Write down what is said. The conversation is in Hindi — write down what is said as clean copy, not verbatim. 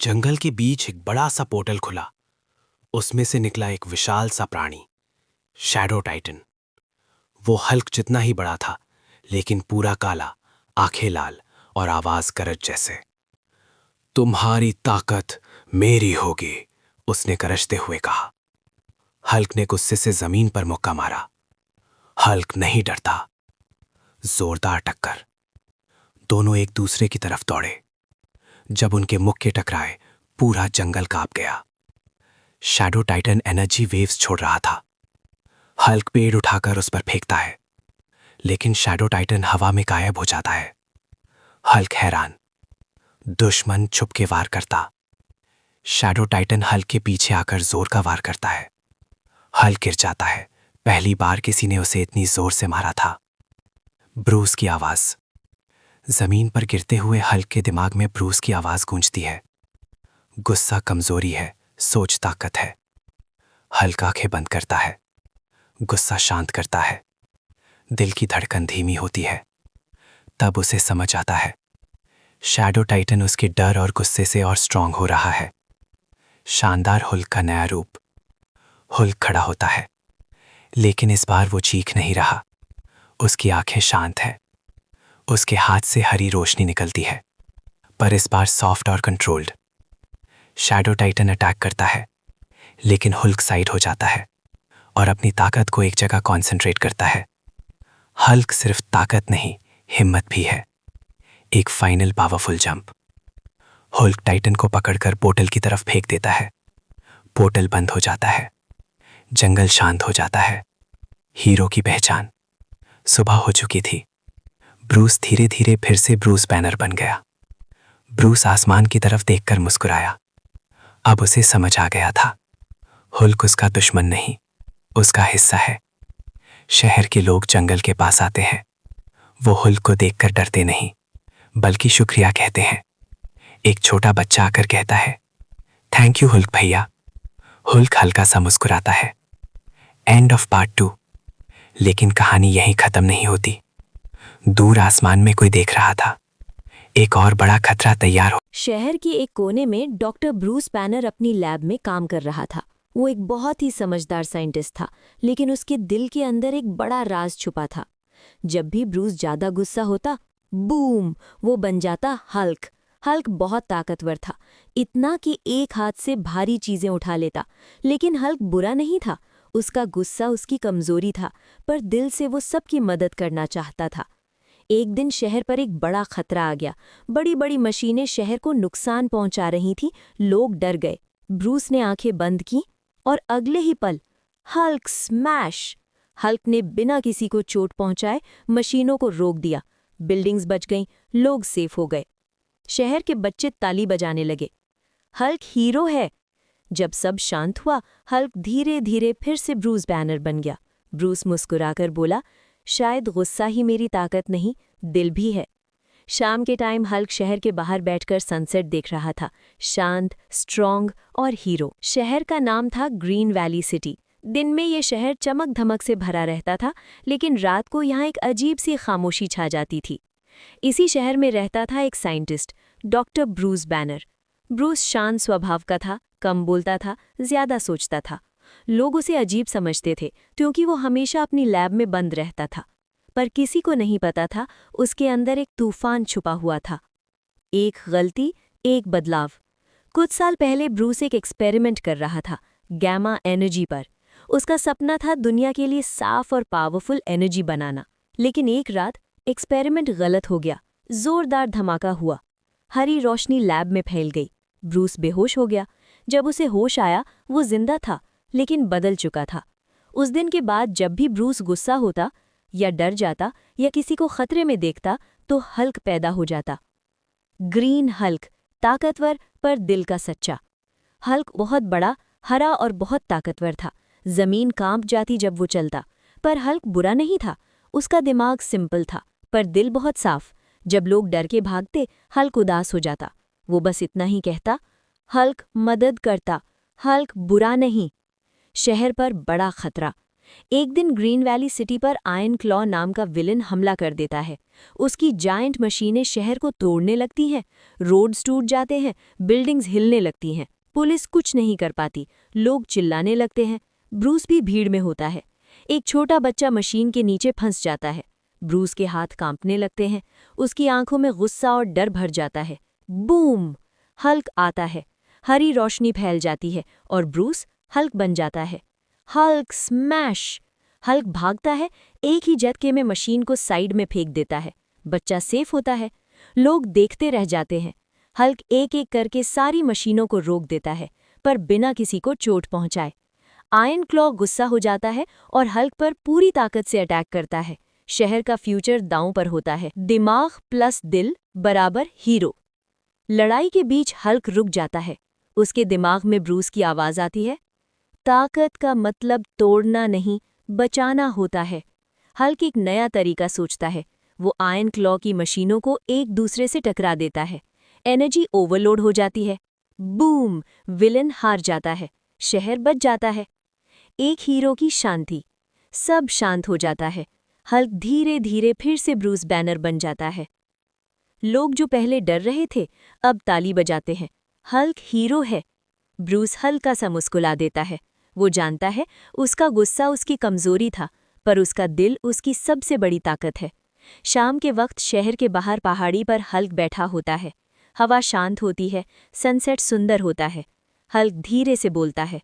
जंगल के बीच एक बड़ा सा पोर्टल खुला। उसमें से निकला एक विशाल सा प्राणी, शैडो टाइटन। वो हल्क जितना ही बड़ा था, लेकिन पूरा काला, आंखें लाल और आवाज गरज जैसे। तुम्हारी ताकत मेरी होगी, उसने गरजते हुए कहा। हल्क ने गुस्से से जमीन पर मुक्का मारा। हल्क नहीं डरता। जोरदार टक्कर। दोनों एक दूसरे की तरफ दौड़े। जब उनके मुक्के टकराए, पूरा जंगल कांप गया। शैडो टाइटन एनर्जी वेव्स छोड़ रहा था। हल्क पेड़ उठाकर उस पर फेंकता है, लेकिन शैडो टाइटन हवा में गायब हो जाता है। हल्क हैरान। दुश्मन छुप के वार करता। शैडो टाइटन हल्क के पीछे आकर जोर का वार करता है। हल्क गिर जाता है। पहली बार किसी ने उसे इतनी जोर से मारा था। ब्रूस की आवाज। जमीन पर गिरते हुए हल्क के दिमाग में ब्रूस की आवाज गूंजती है। गुस्सा कमजोरी है, सोच ताकत है। हल्क आंखें बंद करता है। गुस्सा शांत करता है। दिल की धड़कन धीमी होती है। तब उसे समझ आता है, शैडो टाइटन उसके डर और गुस्से से और स्ट्रांग हो रहा है। शानदार हुल्क का नया रूप। हुल्क खड़ा होता है, लेकिन इस बार वो चीख नहीं रहा। उसकी आंखें शांत हैं। उसके हाथ से हरी रोशनी निकलती है, पर इस बार सॉफ्ट और कंट्रोल्ड। शैडो टाइटन अटैक करता है, लेकिन हुल्क साइड हो जाता है और अपनी ताकत को एक जगह कॉन्सेंट्रेट करता है। हल्क सिर्फ ताकत नहीं, हिम्मत भी है। एक फाइनल पावरफुल जंप। हुल्क टाइटन को पकड़कर पोर्टल की तरफ फेंक देता है। पोर्टल बंद हो जाता है। जंगल शांत हो जाता है। हीरो की पहचान। सुबह हो चुकी थी। ब्रूस धीरे धीरे फिर से ब्रूस बैनर बन गया। ब्रूस आसमान की तरफ देखकर मुस्कुराया। अब उसे समझ आ गया था, हुल्क उसका दुश्मन नहीं, उसका हिस्सा है। शहर के लोग जंगल के पास आते हैं। वो हुल्क को देखकर डरते नहीं, बल्कि शुक्रिया कहते हैं। एक छोटा बच्चा आकर कहता है, थैंक यू हुल्क भैया। हुल्क हल्का सा मुस्कुराता है। End of part 2। लेकिन कहानी यहीं खत्म नहीं होती। दूर आसमान में कोई देख रहा था। एक और बड़ा खतरा तैयार हो। शहर के एक कोने में डॉक्टर ब्रूस बैनर अपनी लैब में काम कर रहा था। वो एक बहुत ही समझदार साइंटिस्ट था, लेकिन उसके दिल के अंदर एक बड़ा राज छुपा था। जब भी ब्रूस ज्यादा गुस्सा होता, बूम, वो बन जाता हल्क। हल्क बहुत ताकतवर था, इतना कि एक हाथ से भारी चीजें उठा लेता। लेकिन हल्क बुरा नहीं था। उसका गुस्सा उसकी कमजोरी था, पर दिल से वो सबकी मदद करना चाहता था। एक दिन शहर पर एक बड़ा खतरा आ गया। बड़ी बड़ी मशीनें शहर को नुकसान पहुंचा रही थीं। लोग डर गए। ब्रूस ने आंखें बंद की और अगले ही पल हल्क स्मैश। हल्क ने बिना किसी को चोट पहुंचाए मशीनों को रोक दिया। बिल्डिंग्स बच गईं, लोग सेफ हो गए। शहर के बच्चे ताली बजाने लगे। हल्क हीरो है। जब सब शांत हुआ, हल्क धीरे धीरे फिर से ब्रूस बैनर बन गया। ब्रूस मुस्कुराकर बोला, शायद गुस्सा ही मेरी ताकत नहीं, दिल भी है। शाम के टाइम हल्क शहर के बाहर बैठकर सनसेट देख रहा था, शांत, स्ट्रॉन्ग और हीरो। शहर का नाम था ग्रीन वैली सिटी। दिन में ये शहर चमक धमक से भरा रहता था, लेकिन रात को यहाँ एक अजीब सी खामोशी छा जाती थी। इसी शहर में रहता था एक scientist, doctor Bruce banner. Bruce शांत स्वभाव का था, कम बोलता था, ज्यादा सोचता था। लोग उसे अजीब समझते थे, क्योंकि वो हमेशा अपनी लैब में बंद रहता था। पर किसी को नहीं पता था, उसके अंदर एक तूफान छुपा हुआ था। एक गलती, एक बदलाव। कुछ साल पहले ब्रूस एक एक्सपेरिमेंट कर रहा था, गैमा एनर्जी पर। उसका सपना था दुनिया के लिए साफ और पावरफुल एनर्जी बनाना। लेकिन एक रात एक्सपेरिमेंट गलत हो गया। जोरदार धमाका हुआ। हरी रोशनी लैब में फैल गई। ब्रूस बेहोश हो गया। जब उसे होश आया, वो जिंदा था, लेकिन बदल चुका था। उस दिन के बाद जब भी ब्रूस गुस्सा होता या डर जाता या किसी को खतरे में देखता, तो हल्क पैदा हो जाता। ग्रीन हल्क, ताकतवर पर दिल का सच्चा। हल्क बहुत बड़ा, हरा और बहुत ताकतवर था। जमीन कांप जाती जब वो चलता। पर हल्क बुरा नहीं था। उसका दिमाग सिंपल था, पर दिल बहुत साफ। जब लोग डर के भागते, हल्क उदास हो जाता। वो बस इतना ही कहता, हल्क मदद करता, हल्क बुरा नहीं। शहर पर बड़ा खतरा। एक दिन ग्रीन वैली सिटी पर आयरन क्लॉ नाम का विलन हमला कर देता है। उसकी जायंट मशीनें शहर को तोड़ने लगती हैं, रोड्स टूट जाते हैं, बिल्डिंग्स हिलने लगती हैं। पुलिस कुछ नहीं कर पाती, लोग चिल्लाने लगते हैं। ब्रूस भी भीड़ में होता है। एक छोटा बच्चा मशीन के नीचे फंस जाता है। ब्रूस के हाथ कांपने लगते हैं, उसकी आंखों में गुस्सा और डर भर जाता है। बूम! हल्क आता है, हरी रोशनी फैल जाती है और ब्रूस हल्क बन जाता है। Hulk smash! हल्क भागता है, एक ही झटके में मशीन को साइड में फेंक देता है। बच्चा सेफ होता है। लोग देखते रह जाते हैं। हल्क एक एक करके सारी मशीनों को रोक देता है, पर बिना किसी को चोट पहुंचाए। आयरन क्लॉ गुस्सा हो जाता है और हल्क पर पूरी ताकत से अटैक करता है। शहर का फ्यूचर दांव पर होता है। दिमाग प्लस दिल बराबर हीरो। लड़ाई के बीच हल्क रुक जाता है। उसके दिमाग में ब्रूस की आवाज आती है, ताकत का मतलब तोड़ना नहीं, बचाना होता है। हल्क एक नया तरीका सोचता है। वो आयरन क्लॉ की मशीनों को एक दूसरे से टकरा देता है। एनर्जी ओवरलोड हो जाती है। बूम! विलन हार जाता है, शहर बच जाता है। एक हीरो की शांति। सब शांत हो जाता है। हल्क धीरे धीरे फिर से ब्रूस बैनर बन जाता है। लोग जो पहले डर रहे थे, अब ताली बजाते हैं। हल्क हीरो है। ब्रूस हल्का सा मुस्कुरा देता है। वो जानता है उसका गुस्सा उसकी कमजोरी था, पर उसका दिल उसकी सबसे बड़ी ताकत है। शाम के वक्त शहर के बाहर पहाड़ी पर हल्क बैठा होता है। हवा शांत होती है, सनसेट सुंदर होता है। हल्क धीरे से बोलता है,